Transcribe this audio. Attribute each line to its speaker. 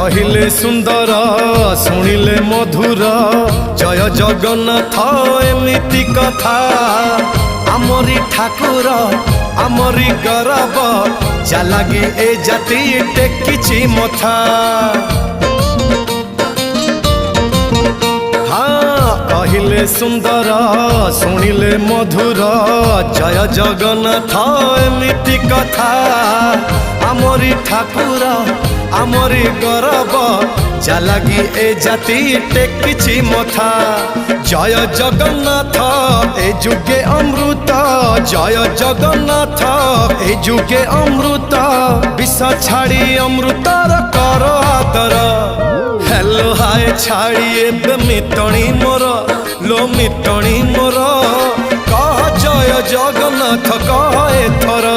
Speaker 1: कहिले सुंदर शुणिले मधुर जय जगन्नाथ एमिति कथा आमरी ठाकुर आमरी गौरव जालागी ए जाति टेकिछि मथा। हाँ कहिले सुंदर शुणिले मधुर जय जगन्नाथ एमिति कथा आमरी ठाकुर आमरी गौरव जालागी ए जाति टेकिछि मथा। जय जगन्नाथ ए जुगे अमृत जय जगन्नाथ ए जुगे अमृत विष छाड़ी अमृतर कर आदर। हेलो हाय छाड़ी एबे मिटणी मोर लो मिटणी मोर कह जय जगन्नाथ कह एथर।